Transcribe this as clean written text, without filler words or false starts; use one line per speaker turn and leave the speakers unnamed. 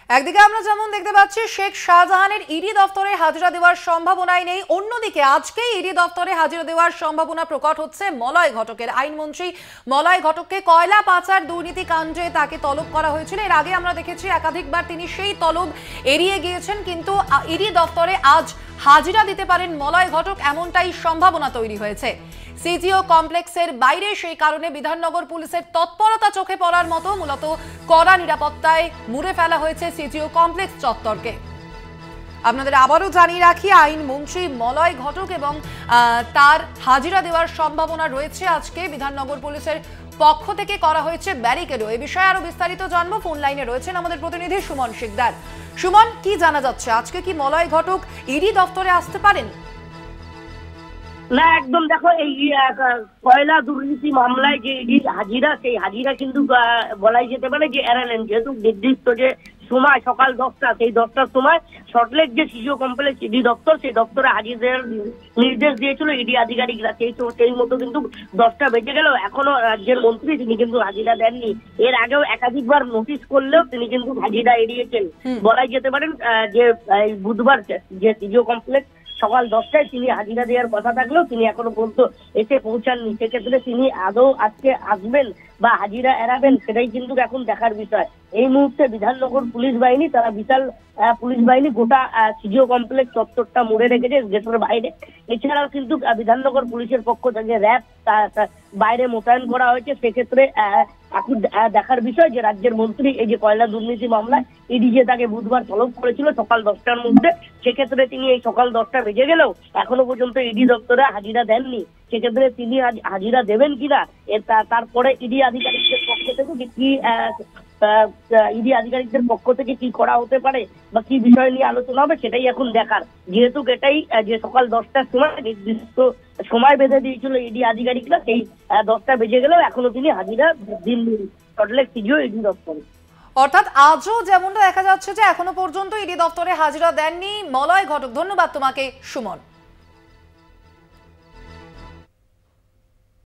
একদিকে আমরা যেমন দেখতে পাচ্ছি শেখ শাহজাহানের ইডি দপ্তরে হাজিরা দেওয়ার সম্ভাবনাই নেই, অন্যদিকে আজকেই ইডি দপ্তরে হাজিরা দেওয়ার সম্ভাবনা প্রকট হচ্ছে মলয় ঘটকের। আইনমন্ত্রী মলয় ঘটককে কয়লা পাচার দুর্নীতি কাণ্ডে তাকে তলব করা হয়েছিল। এর আগে আমরা দেখেছি একাধিকবার তিনি সেই তলব এড়িয়ে গিয়েছেন, কিন্তু ইডি দপ্তরে আজ হাজিরা দিতে পারেন মলয় ঘটক, এমনটাই সম্ভাবনা তৈরি হয়েছে। সিজিও কমপ্লেক্সের বাইরে, সেই কারণে বিধাননগর পুলিশের তৎপরতা চোখে পড়ার মতো মূলত কড়া নিরাপত্তায় মুড়ে ফেলা হয়েছে সিজিও কমপ্লেক্স চত্বরকে। আপনাদের আবারও জানিয়ে রাখি, আইনমন্ত্রী মলয় ঘটক এবং তার হাজিরা দেওয়ার সম্ভাবনা রয়েছে। আজকে বিধাননগর পুলিশের পক্ষ থেকে করা হয়েছে ব্যারিকেডও। এ বিষয়ে আরো বিস্তারিত জানবো, ফোন লাইনে রয়েছেন আমাদের প্রতিনিধি সুমন শিকদার। সুমন, কি জানা যাচ্ছে, আজকে কি মলয় ঘটক ইডি দপ্তরে আসতে পারেন?
না, একদম দেখো, এই কয়লা দুর্নীতি মামলায় যে ইডির হাজিরা, সেই হাজিরা কিন্তু বলাই যেতে পারে যে এড়ালেন, যেহেতু নির্দিষ্ট যে সময় সকাল 10টা, সেই 10টার সময় সল্টলেক যে সিজিও কমপ্লেক্স ইডি দপ্তর, সেই দপ্তরে হাজির দেওয়ার নির্দেশ দিয়েছিল ইডি আধিকারিকরা। সেই মতো কিন্তু 10টা বেজে গেল, এখনো রাজ্যের মন্ত্রী তিনি কিন্তু হাজিরা দেননি। এর আগেও একাধিকবার নোটিশ করলেও তিনি কিন্তু হাজিরা এড়িয়েছেন। বলাই যেতে পারেন যে বুধবার যে সিজিও কমপ্লেক্স সকাল 10টায় তিনি হাজিরা দেওয়ার কথা থাকলেও তিনি এখনো পর্যন্ত এসে পৌঁছাননি। সেক্ষেত্রে তিনি আদৌ আজকে আসবেন বা হাজিরা এড়াবেন, সেটাই কিন্তু এখন দেখার বিষয়। এই মুহূর্তে বিধাননগর পুলিশ বাহিনী, তারা বিশাল পুলিশ বাহিনী গোটা সিজিও কমপ্লেক্স চত্বরটা মুড়ে রেখেছে গেটের বাইরে। এছাড়াও কিন্তু বিধাননগর পুলিশের পক্ষ থেকে র্যাব বাইরে মোতায়েন করা হয়েছে। সেক্ষেত্রে এখন দেখার বিষয় যে রাজ্যের মন্ত্রী এই যে কয়লা দুর্নীতি মামলায় ইডি যে তাকে বুধবার তলব করেছিল সকাল 10টার মধ্যে, সেক্ষেত্রে তিনি এই সকাল 10টা বেজে গেলেও এখনো পর্যন্ত ইডি দপ্তরে হাজিরা দেননি। সেক্ষেত্রে তিনি হাজিরা দেবেন কিনা, তারপরে ইডি আধিকারিকদের পক্ষ থেকে কি ইডি আধিকারিকদের পক্ষ থেকে কি করা হতে পারে বা কি বিষয় নিয়ে আলোচনা হবে, সেটাই এখন দেখার। যেহেতু এটাই যে সকাল 10টার সময় নির্দিষ্ট সময় বেঁধে দিয়েছিল ইডি আধিকারিকরা, সেই 10টা বেজে গেলেও এখনো তিনি হাজিরা দিননি সল্টলেক সিজিও ইডি দপ্তরে।
অর্থাৎ আজও যেমনটা দেখা যাচ্ছে যে এখনো পর্যন্ত ইডি দপ্তরে হাজিরা দেননি মলয় ঘটক। ধন্যবাদ তোমাকে সুমন।